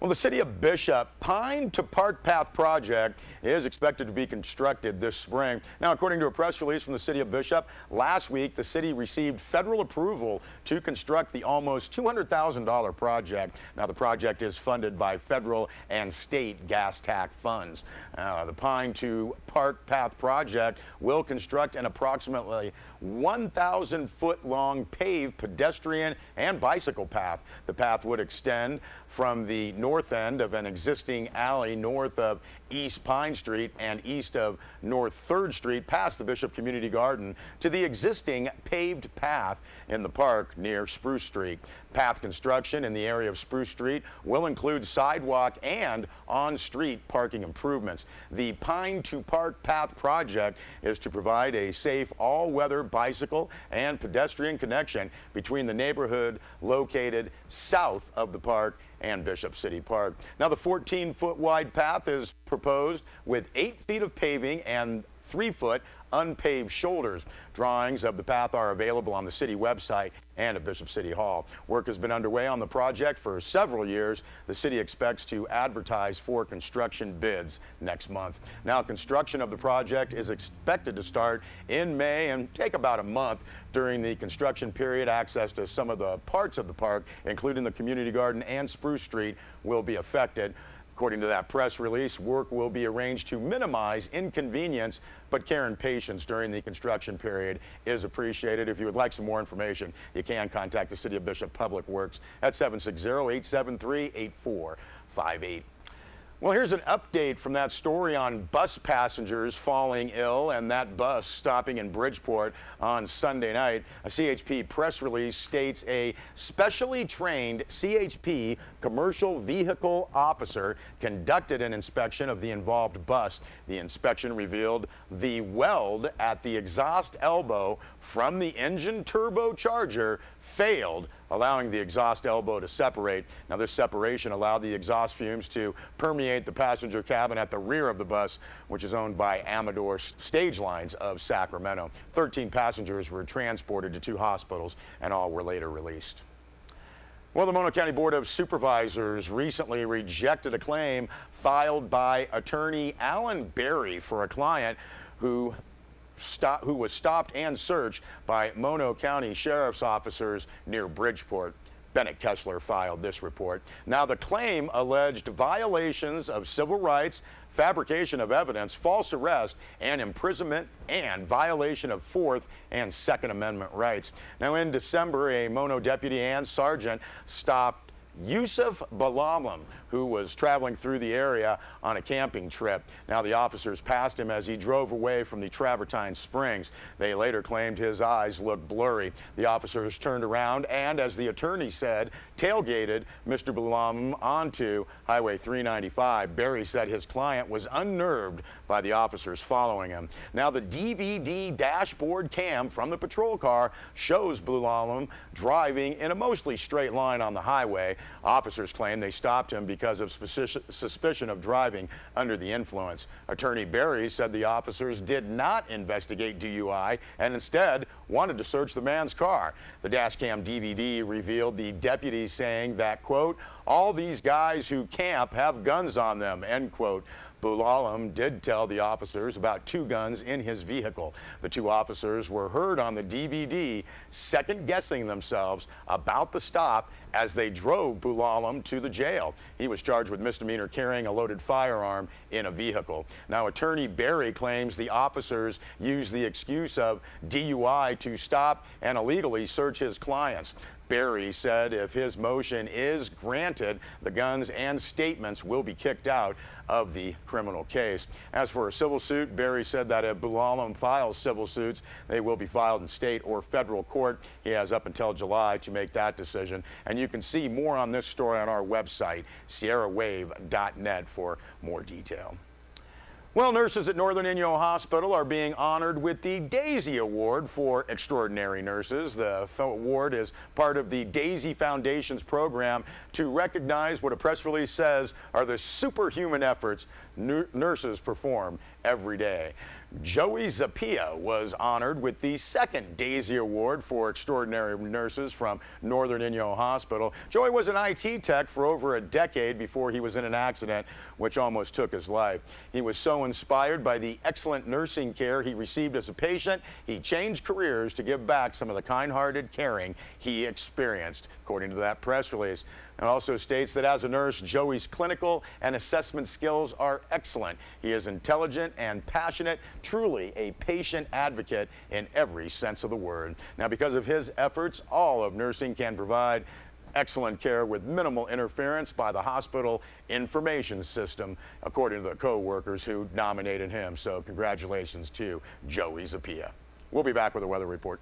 Well, the City of Bishop Pine to Park Path project is expected to be constructed this spring. Now, according to a press release from the City of Bishop, last week the city received federal approval to construct the almost $200,000 project. Now, the project is funded by federal and state gas tax funds. The Pine to Park Path project will construct an approximately 1,000-foot-long paved pedestrian and bicycle path. The path would extend from the north end of an existing alley north of East Pine Street and east of North 3rd Street past the Bishop Community Garden to the existing paved path in the park near Spruce Street. Path construction in the area of Spruce Street will include sidewalk and on-street parking improvements. The Pine to Park Path project is to provide a safe all-weather bicycle and pedestrian connection between the neighborhood located south of the park and Bishop City Park. Now, the 14-foot wide path is proposed with 8 feet of paving and 3-foot unpaved shoulders. Drawings of the path are available on the city website and at Bishop City Hall. Work has been underway on the project for several years. The city expects to advertise for construction bids next month. Now, construction of the project is expected to start in May and take about a month. During the construction period, access to some of the parts of the park, including the community garden and Spruce Street, will be affected. According to that press release, work will be arranged to minimize inconvenience, but care and patience during the construction period is appreciated. If you would like some more information, you can contact the City of Bishop Public Works at 760-873-8458. Well, here's an update from that story on bus passengers falling ill and that bus stopping in Bridgeport on Sunday night. A CHP press release states a specially trained CHP commercial vehicle officer conducted an inspection of the involved bus. The inspection revealed the weld at the exhaust elbow from the engine turbocharger failed, allowing the exhaust elbow to separate. Now, this separation allowed the exhaust fumes to permeate the passenger cabin at the rear of the bus, which is owned by Amador Stage Lines of Sacramento. 13 passengers were transported to 2 hospitals, and all were later released. Well, the Mono County Board of Supervisors recently rejected a claim filed by attorney Alan Berry for a client who was stopped and searched by Mono County Sheriff's officers near Bridgeport. Bennett Kessler filed this report. Now, the claim alleged violations of civil rights, fabrication of evidence, false arrest, and imprisonment, and violation of 4th and 2nd Amendment rights. Now, in December, a Mono deputy and sergeant stopped Yusuf Balalam, who was traveling through the area on a camping trip. Now, the officers passed him as he drove away from the Travertine Springs. They later claimed his eyes looked blurry. The officers turned around and, as the attorney said, tailgated Mr. Balalam onto Highway 395. Berry said his client was unnerved by the officers following him. Now, the DVD dashboard cam from the patrol car shows Balalam driving in a mostly straight line on the highway. Officers claim they stopped him because of suspicion of driving under the influence. Attorney Berry said the officers did not investigate DUI and instead wanted to search the man's car. The dashcam DVD revealed the deputy saying that, quote, "All these guys who camp have guns on them," end quote. Balalam did tell the officers about 2 guns in his vehicle. The 2 officers were heard on the DVD second-guessing themselves about the stop as they drove Balalam to the jail. He was charged with misdemeanor carrying a loaded firearm in a vehicle. Now, attorney Berry claims the officers used the excuse of DUI to stop and illegally search his clients. Berry said if his motion is granted, the guns and statements will be kicked out of the criminal case. As for a civil suit, Berry said that if Balalam files civil suits, they will be filed in state or federal court. He has up until July to make that decision. And you can see more on this story on our website, sierrawave.net, for more detail. Well, nurses at Northern Inyo Hospital are being honored with the Daisy Award for Extraordinary Nurses. The award is part of the Daisy Foundation's program to recognize what a press release says are the superhuman efforts nurses perform every day. Joey Zapia was honored with the second Daisy Award for Extraordinary Nurses from Northern Inyo Hospital. Joey was an IT tech for over a decade before he was in an accident which almost took his life. He was so inspired by the excellent nursing care he received as a patient, he changed careers to give back some of the kind-hearted caring he experienced, according to that press release. It also states that as a nurse, Joey's clinical and assessment skills are excellent. He is intelligent and passionate, truly a patient advocate in every sense of the word. Now, because of his efforts, all of nursing can provide excellent care with minimal interference by the hospital information system, according to the co-workers who nominated him. So congratulations to Joey Zapia. We'll be back with a weather report.